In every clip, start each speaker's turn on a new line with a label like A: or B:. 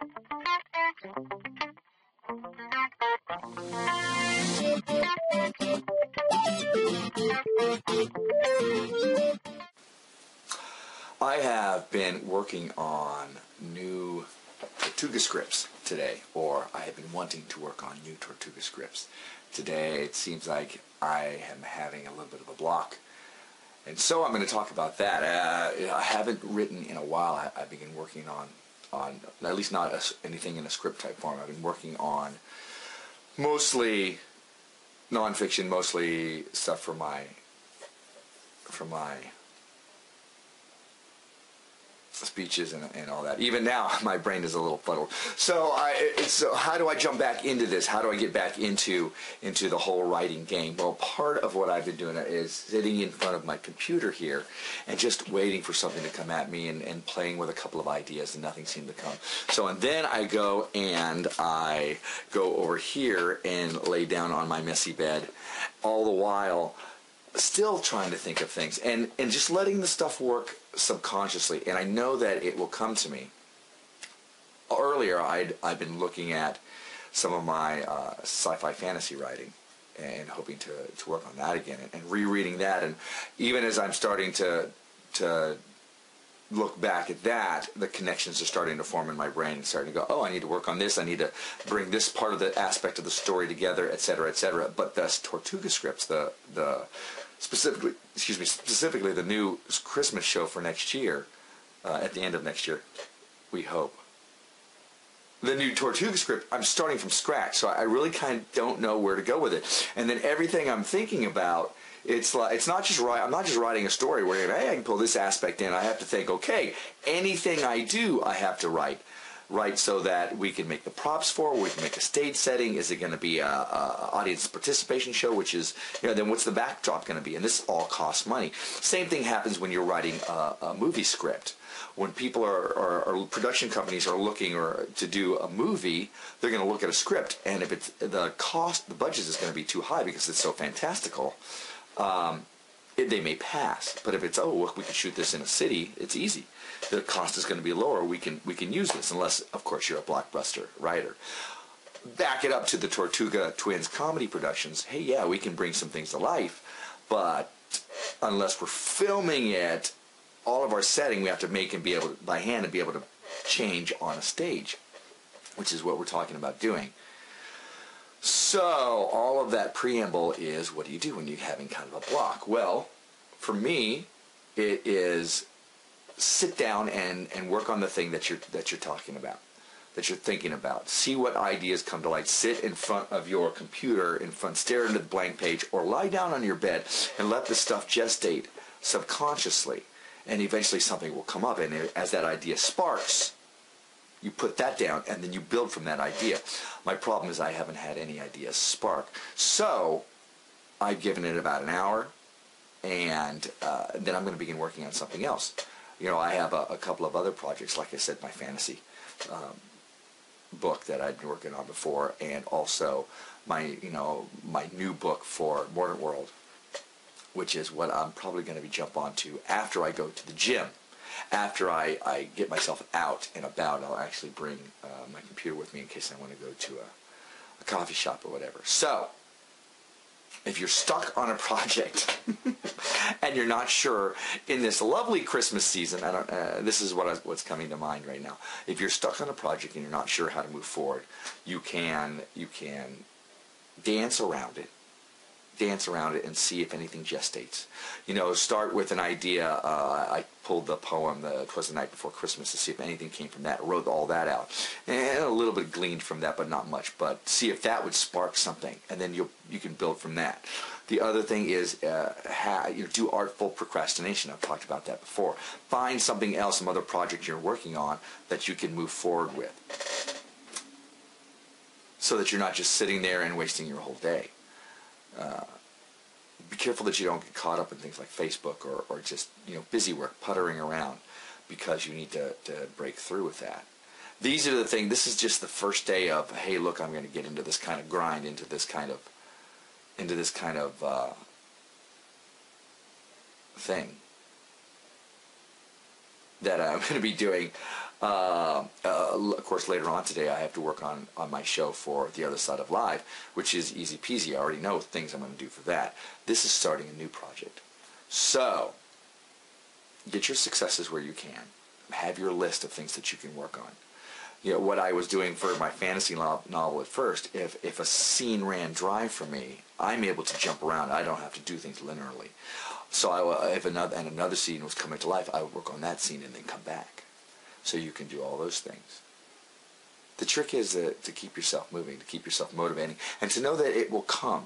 A: I have been working on new Tortuga scripts today, or I have been wanting to work on new Tortuga scripts. Today it seems like I am having a little bit of a block, and so I'm going to talk about that. I haven't written in a while. I've been working on at least not anything in a script type form. I've been working on mostly nonfiction, mostly stuff for my speeches and all that. Even now, my brain is a little fuddled. So how do I jump back into this? How do I get back into the whole writing game? Well, part of what I've been doing is sitting in front of my computer here and just waiting for something to come at me and playing with a couple of ideas, and nothing seemed to come. So, and then I go over here and lay down on my messy bed, all the while still trying to think of things and just letting the stuff work subconsciously, and I know that it will come to me. Earlier, I've been looking at some of my sci-fi fantasy writing and hoping to work on that again, and rereading that, and even as I'm starting to look back at that, the connections are starting to form in my brain, and starting to go, oh, I need to work on this, I need to bring this part of the aspect of the story together, etc., etc. But the Tortuga scripts, specifically the new Christmas show for next year, at the end of next year, we hope. The new Tortuga script, I'm starting from scratch, so I really kind of don't know where to go with it. And then everything I'm thinking about, I'm not just writing a story where, hey, I can pull this aspect in. I have to think, okay, anything I do, I have to write so that we can make the props for, we can make a stage setting. Is it going to be a audience participation show, which is, then what's the backdrop going to be? And this all costs money. Same thing happens when you're writing a movie script. When people or production companies are looking to do a movie, they're going to look at a script, and if it's the budget is going to be too high because it's so fantastical, they may pass. But if it's, we can shoot this in a city, it's easy. The cost is going to be lower. We can use this, unless, of course, you're a blockbuster writer. Back it up to the Tortuga Twins comedy productions. Hey, yeah, we can bring some things to life, but unless we're filming it, all of our setting we have to make and be able to, by hand, and be able to change on a stage, which is what we're talking about doing. So all of that preamble is, what do you do when you're having kind of a block? Well, for me, it is sit down and work on the thing that you're talking about, that you're thinking about. See what ideas come to light. Sit in front of your computer, stare into the blank page, or lie down on your bed and let the stuff gestate subconsciously. And eventually something will come up, and as that idea sparks, you put that down, and then you build from that idea. My problem is I haven't had any ideas spark. So I've given it about an hour, and then I'm going to begin working on something else. I have a couple of other projects, like I said, my fantasy book that I've been working on before, and also my new book for Modern World, which is what I'm probably going to be jump onto after I go to the gym. After I get myself out and about, I'll actually bring my computer with me in case I want to go to a coffee shop or whatever. So, if you're stuck on a project and you're not sure in this lovely Christmas season, this is what's coming to mind right now. If you're stuck on a project and you're not sure how to move forward, you can dance around it. Dance around it and see if anything gestates. Start with an idea. I pulled the poem, "'Twas the Night Before Christmas," to see if anything came from that. Wrote all that out, and a little bit gleaned from that, but not much. But see if that would spark something, and then you can build from that. The other thing is do artful procrastination. I've talked about that before. Find something else, some other project you're working on that you can move forward with, so that you're not just sitting there and wasting your whole day. Be careful that you don't get caught up in things like Facebook or just busy work, puttering around, because you need to break through with that. These are the things. This is just the first day of, hey, look, I'm going to get into this kind of grind, into this kind of thing that I'm going to be doing Of course, later on today, I have to work on my show for The Other Side of Live, which is easy peasy. I already know things I'm going to do for that. This is starting a new project. So, get your successes where you can. Have your list of things that you can work on. You know, what I was doing for my fantasy novel at first, if a scene ran dry for me, I'm able to jump around. I don't have to do things linearly. So if another scene was coming to life, I would work on that scene and then come back. So you can do all those things. The trick is to keep yourself moving, to keep yourself motivating, and to know that it will come.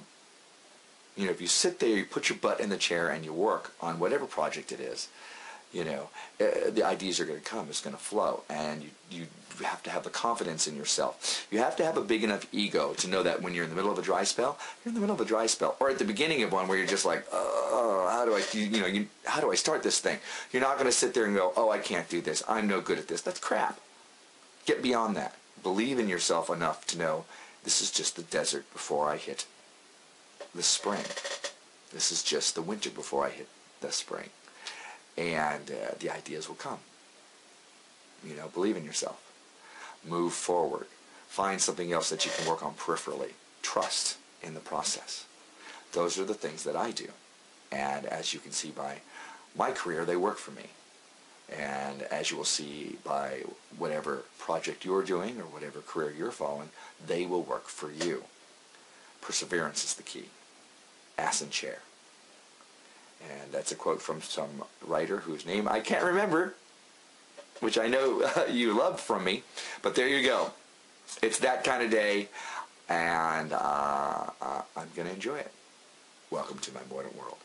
A: You know, if you sit there, you put your butt in the chair and you work on whatever project it is, you know, the ideas are going to come. It's going to flow, and you have to have the confidence in yourself. You have to have a big enough ego to know that when you're in the middle of a dry spell, you're in the middle of a dry spell, or at the beginning of one where you're just like, oh, how do I start this thing? You're not going to sit there and go, oh, I can't do this. I'm no good at this. That's crap. Get beyond that. Believe in yourself enough to know this is just the desert before I hit the spring. This is just the winter before I hit the spring. And the ideas will come. You know, believe in yourself. Move forward. Find something else that you can work on peripherally. Trust in the process. Those are the things that I do. And as you can see by my career, they work for me. And as you will see by whatever project you're doing or whatever career you're following, they will work for you. Perseverance is the key. Ass in chair. And that's a quote from some writer whose name I can't remember, which I know you love from me. But there you go. It's that kind of day, and I'm going to enjoy it. Welcome to my modern world.